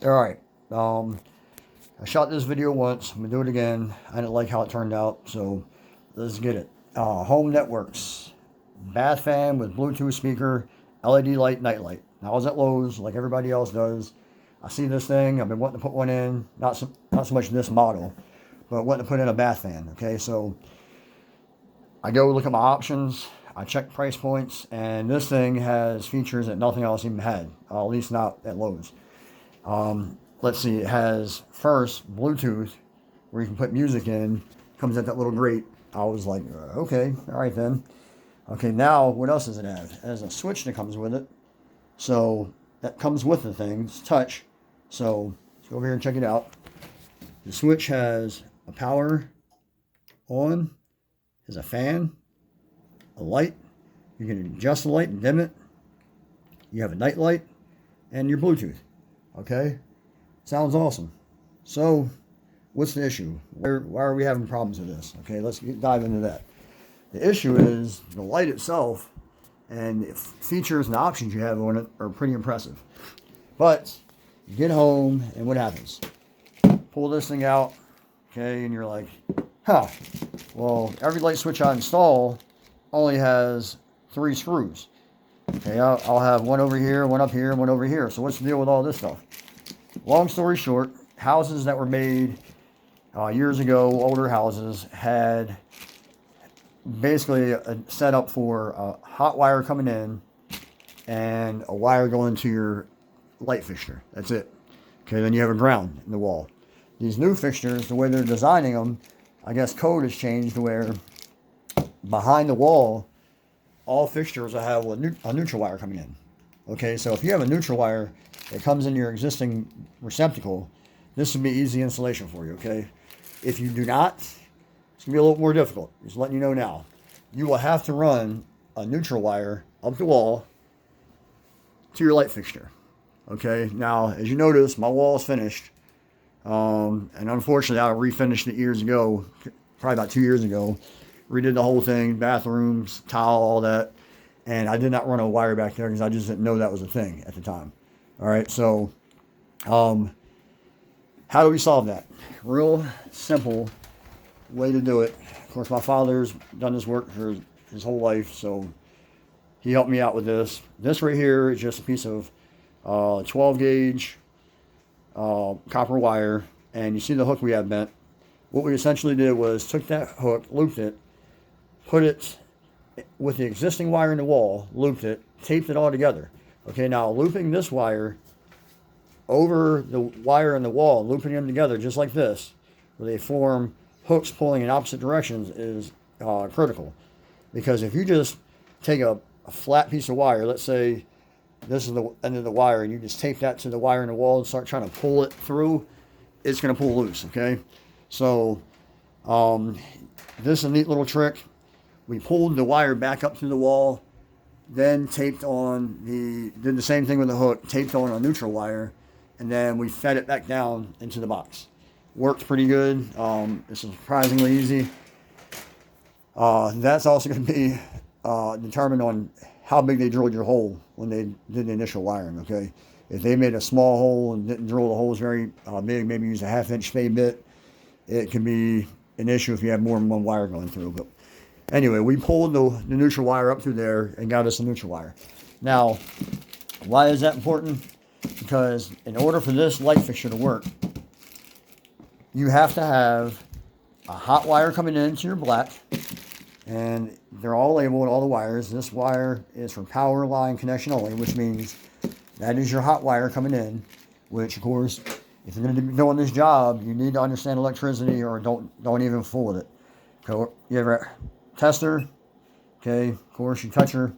Alright, I shot this video once. I'm going to do it again. I didn't like how it turned out, so let's get it. Home NetWerks bath fan with Bluetooth speaker, LED light, night light. Now I was at Lowe's like everybody else does. I see this thing. I've been wanting to put one in. Not so much this model, but wanting to put in a bath fan. Okay, so I go look at my options. I check price points, and this thing has features that nothing else even had. At least not at Lowe's. Let's see, it has first Bluetooth where you can put music in. Comes at that little grate. I was like, okay, all right then. Okay, now what else does it have? It has a switch that comes with it. So that comes with the thing. It's touch. So let's go over here and check it out. The switch has a power on, has a fan, a light. You can adjust the light and dim it. You have a night light and your Bluetooth. Okay, sounds awesome. So what's the issue? Why are we having problems with this? Okay, let's dive into that. The issue is the light itself and the features and options you have on it are pretty impressive. But you get home and what happens? Pull this thing out, okay, and you're like, huh, well, every light switch I install only has 3 screws. Okay, I'll have one over here, one up here, and one over here. So what's the deal with all this stuff? Long story short, houses that were made years ago, older houses, had basically a setup for a hot wire coming in and a wire going to your light fixture. That's it. Okay, then you have a ground in the wall. These new fixtures, the way they're designing them, I guess code has changed to where behind the wall, all fixtures will have a neutral wire coming in. Okay, so if you have a neutral wire that comes in your existing receptacle, this would be easy installation for you, okay? If you do not, it's going to be a little more difficult. Just letting you know now. You will have to run a neutral wire up the wall to your light fixture. Okay, now, as you notice, my wall is finished. And unfortunately, I refinished it years ago, probably about 2 years ago. Redid the whole thing, bathrooms, tile, all that. And I did not run a wire back there because I just didn't know that was a thing at the time. All right, so how do we solve that? Real simple way to do it. Of course, my father's done this work for his whole life, so he helped me out with this. This right here is just a piece of 12 gauge copper wire, and you see the hook we have bent. What we essentially did was took that hook, looped it, put it with the existing wire in the wall, looped it, taped it all together. Okay, now looping this wire over the wire in the wall, looping them together just like this, where they form hooks pulling in opposite directions is critical. Because if you just take a flat piece of wire, let's say this is the end of the wire, and you just tape that to the wire in the wall and start trying to pull it through, it's going to pull loose, okay? So this is a neat little trick. We pulled the wire back up through the wall, then taped on did the same thing with the hook, taped on a neutral wire, and then we fed it back down into the box. Worked pretty good. This is surprisingly easy. That's also going to be determined on how big they drilled your hole when they did the initial wiring, okay? If they made a small hole and didn't drill the holes very big, maybe use a 1/2-inch spade bit, it can be an issue if you have more than one wire going through. But anyway, we pulled the neutral wire up through there and got us a neutral wire. Now, why is that important? Because in order for this light fixture to work, you have to have a hot wire coming into your black, and they're all labeled, all the wires. This wire is for power line connection only, which means that is your hot wire coming in, which, of course, if you're going to be doing this job, you need to understand electricity, or don't even fool with it. So you have a tester, okay, of course, you touch your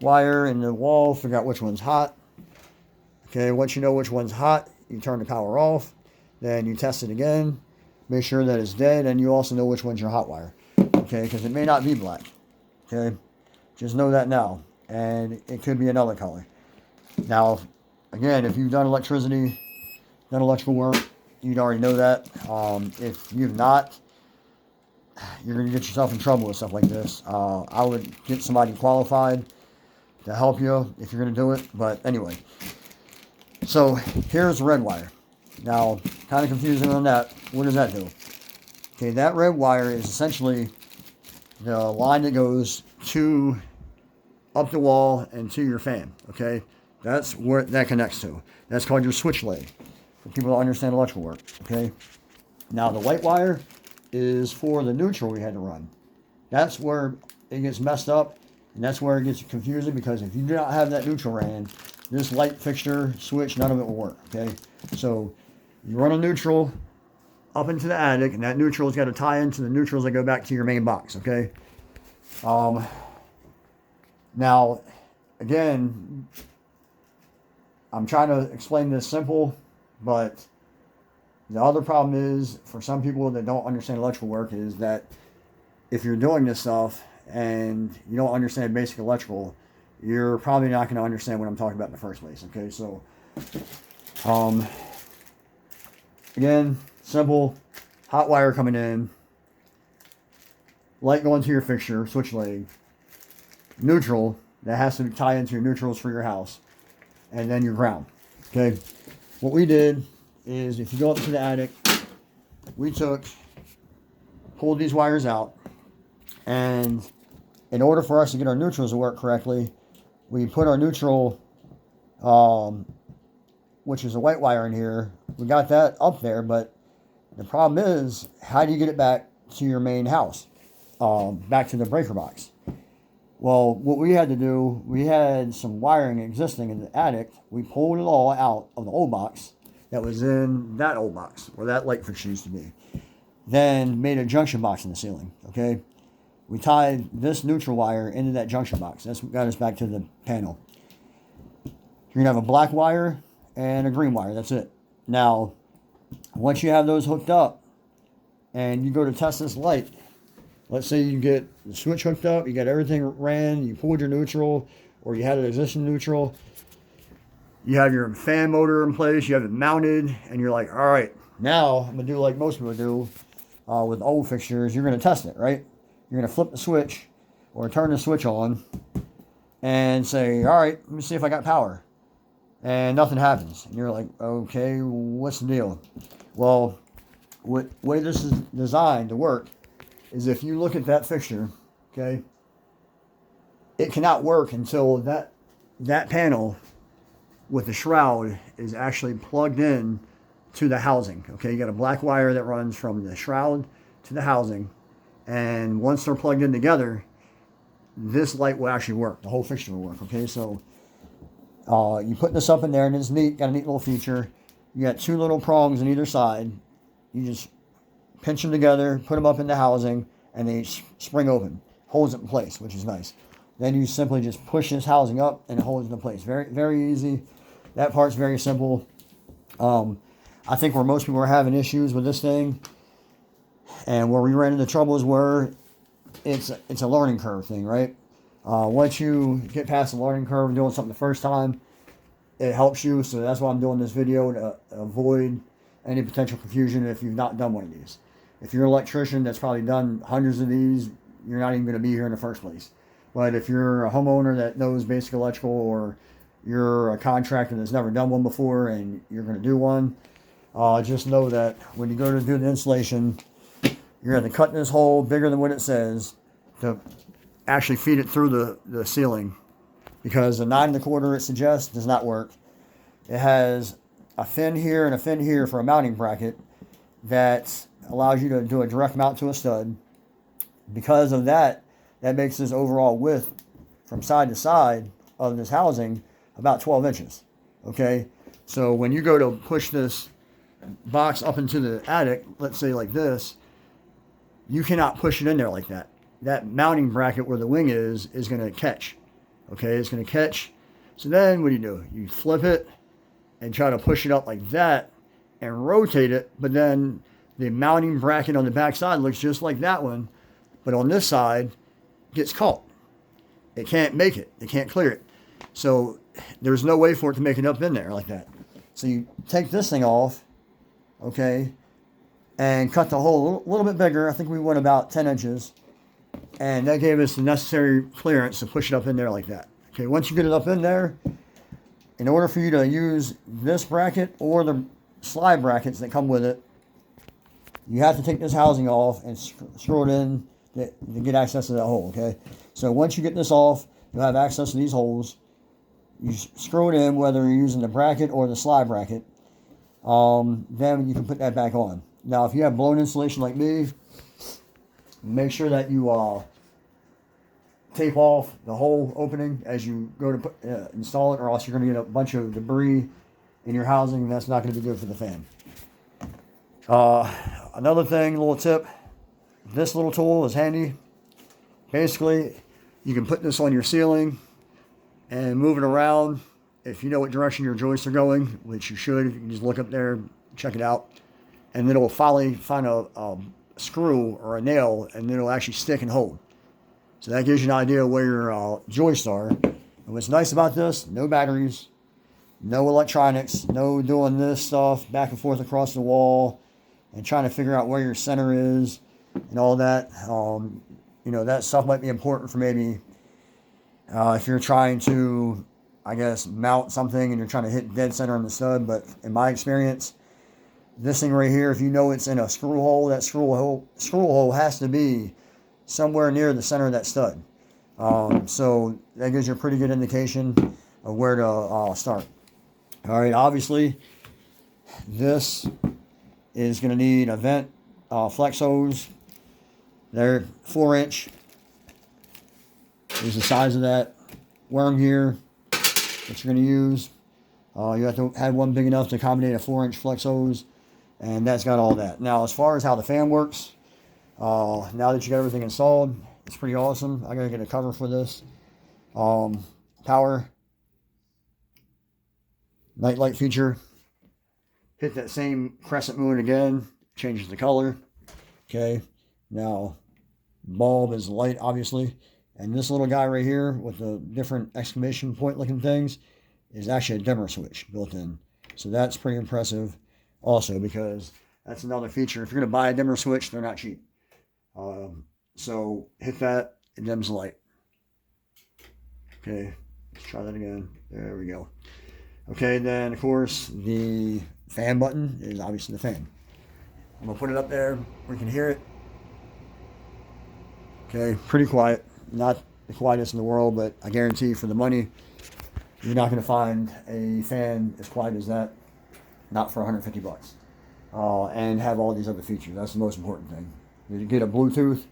wire in the wall, figure out which one's hot. Okay, once you know which one's hot, you turn the power off, then you test it again, make sure that it's dead, and you also know which one's your hot wire. Okay, because it may not be black. Okay, just know that now, and it could be another color. Now, again, if you've done electricity, done electrical work, you'd already know that. If you've not, you're going to get yourself in trouble with stuff like this. I would get somebody qualified to help you if you're going to do it. But anyway, so here's the red wire. Now, kind of confusing on that. What does that do? Okay, that red wire is essentially the line that goes to up the wall and to your fan. Okay, that's where that connects to. That's called your switch leg. For people that understand electrical work. Okay. Now the white wire is for the neutral we had to run. That's where it gets messed up, and that's where it gets confusing, because if you do not have that neutral ran, this light fixture switch, none of it will work. Okay, so you run a neutral up into the attic, and that neutral has got to tie into the neutrals that go back to your main box. Okay. Now, again, I'm trying to explain this simple, but the other problem is, for some people that don't understand electrical work, is that if you're doing this stuff and you don't understand basic electrical, you're probably not going to understand what I'm talking about in the first place. Okay, so again, simple, hot wire coming in, light going to your fixture, switch leg, neutral that has to tie into your neutrals for your house, and then your ground. Okay, what we did is, if you go up to the attic, we pulled these wires out, and in order for us to get our neutrals to work correctly, we put our neutral, which is a white wire in here. We got that up there, but the problem is, how do you get it back to your main house, back to the breaker box? Well, what we had to do, we had some wiring existing in the attic. We pulled it all out of the old box that was in that old box where that light fixture used to be. Then made a junction box in the ceiling. Okay, we tied this neutral wire into that junction box. That's what got us back to the panel. You're gonna have a black wire and a green wire. That's it. Now, once you have those hooked up and you go to test this light, let's say you get the switch hooked up, you got everything ran, you pulled your neutral, or you had an existing neutral, you have your fan motor in place, you have it mounted, and you're like, all right, now I'm going to do like most people do with old fixtures. You're going to test it, right? You're going to flip the switch or turn the switch on and say, all right, let me see if I got power. And nothing happens. And you're like, okay, what's the deal? Well, the way this is designed to work is, if you look at that fixture, okay, it cannot work until that panel with the shroud is actually plugged in to the housing. Okay, you got a black wire that runs from the shroud to the housing, and once they're plugged in together, this light will actually work. The whole fixture will work. Okay, so you put this up in there, and it's neat. Got a neat little feature. You got two little prongs on either side. You just pinch them together, put them up in the housing, and they spring open. Holds it in place, which is nice. Then you simply just push this housing up, and it holds it in place. Very, very easy. That part's very simple. I think where most people are having issues with this thing, and where we ran into troubles, were it's a learning curve thing, right? Once you get past the learning curve and doing something the first time, it helps you. So that's why I'm doing this video, to avoid any potential confusion if you've not done one of these. If you're an electrician that's probably done hundreds of these, you're not even going to be here in the first place. But if you're a homeowner that knows basic electrical, or you're a contractor that's never done one before and you're going to do one, just know that when you go to do the installation, you're going to cut this hole bigger than what it says to actually feed it through the ceiling, because the 9 1/4 it suggests does not work. It has a fin here and a fin here for a mounting bracket that allows you to do a direct mount to a stud. Because of that, that makes this overall width from side to side of this housing about 12 inches. Okay, so when you go to push this box up into the attic, let's say like this, you cannot push it in there like that. That mounting bracket where the wing is going to catch. Okay, it's going to catch. So then what do? You flip it and try to push it up like that and rotate it, but then the mounting bracket on the back side looks just like that one, but on this side gets caught. It can't make it. It can't clear it. So there's no way for it to make it up in there like that. So you take this thing off, okay, and cut the hole a little bit bigger. I think we went about 10 inches. And that gave us the necessary clearance to push it up in there like that. Okay, once you get it up in there, in order for you to use this bracket or the slide brackets that come with it. You have to take this housing off and screw it in to get access to that hole, okay? So once you get this off, you'll have access to these holes. You screw it in, whether you're using the bracket or the slide bracket. Then you can put that back on. Now, if you have blown insulation like me, make sure that you tape off the hole opening as you go to install it, or else you're going to get a bunch of debris in your housing, and that's not going to be good for the fan. Another thing, little tip, this little tool is handy. Basically, you can put this on your ceiling and move it around. If you know what direction your joists are going, which you should, you can just look up there, check it out, and then it will finally find a screw or a nail, and then it'll actually stick and hold. So that gives you an idea of where your joists are. And what's nice about this, no batteries, no electronics, no doing this stuff back and forth across the wall and trying to figure out where your center is and all that. You know, that stuff might be important for maybe if you're trying to, I guess, mount something and you're trying to hit dead center on the stud. But in my experience, this thing right here, if you know it's in a screw hole, that screw hole has to be somewhere near the center of that stud. So that gives you a pretty good indication of where to start. All right, obviously, this is going to need a vent flex hose. They're 4-inch. Is the size of that worm gear that you're going to use. You have to have one big enough to accommodate a 4-inch flex hose, and that's got all that. Now, as far as how the fan works, now that you got everything installed, it's pretty awesome. I got to get a cover for this. Power, night light feature. Hit that same crescent moon again, changes the color. Okay, now bulb is light, obviously. And this little guy right here with the different exclamation point looking things is actually a dimmer switch built in. So that's pretty impressive also, because that's another feature. If you're going to buy a dimmer switch, they're not cheap. So hit that, it dims the light. Okay, let's try that again. There we go. Okay, then of course the fan button is obviously the fan. I'm going to put it up there where you can hear it. Okay, pretty quiet. Not the quietest in the world, but I guarantee for the money, you're not going to find a fan as quiet as that, not for 150 bucks. And have all these other features. That's the most important thing. You get a Bluetooth,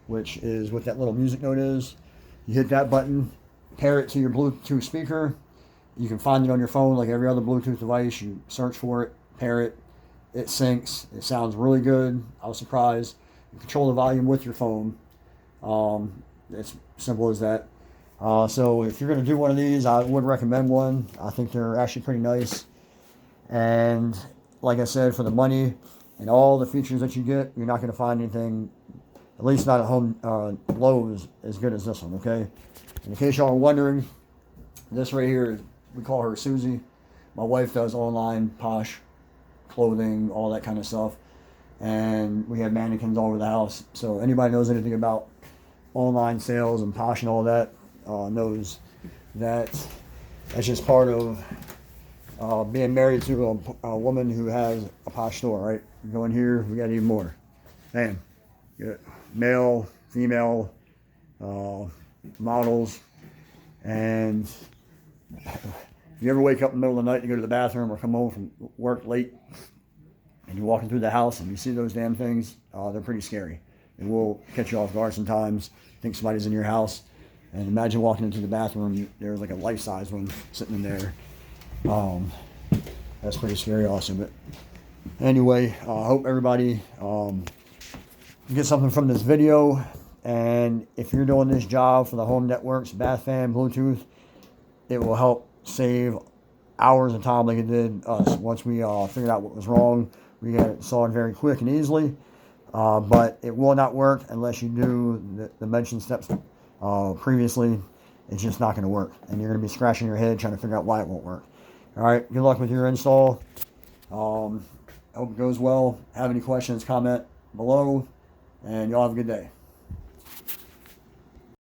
which is what that little music note is. You hit that button, pair it to your Bluetooth speaker. You can find it on your phone like every other Bluetooth device. You search for it, pair it, it syncs. It sounds really good. I was surprised. You control the volume with your phone. It's simple as that. So if you're going to do one of these, I would recommend one. I think they're actually pretty nice. And like I said, for the money and all the features that you get, you're not going to find anything, at least not at Home Lowe's, as good as this one, okay? And in case y'all are wondering, this right here, we call her Susie. My wife does online posh clothing, all that kind of stuff. And we have mannequins all over the house. So anybody knows anything about online sales and posh and all that knows that that's just part of being married to a woman who has a posh store, right? You go in here, we got even more. Man, male, female models. And if you ever wake up in the middle of the night to go to the bathroom or come home from work late and you're walking through the house and you see those damn things, they're pretty scary. It will catch you off guard sometimes. Think somebody's in your house, and imagine walking into the bathroom, there's like a life-size one sitting in there. That's pretty scary also. But anyway, I hope everybody get something from this video. And if you're doing this job for the Home NetWerks bath fan Bluetooth, it will help save hours of time like it did us. Once we figured out what was wrong, we got it solved very quick and easily. But it will not work unless you do the mentioned steps previously. It's just not going to work. And you're going to be scratching your head trying to figure out why it won't work. All right, good luck with your install. I hope it goes well. Have any questions, comment below. And y'all have a good day.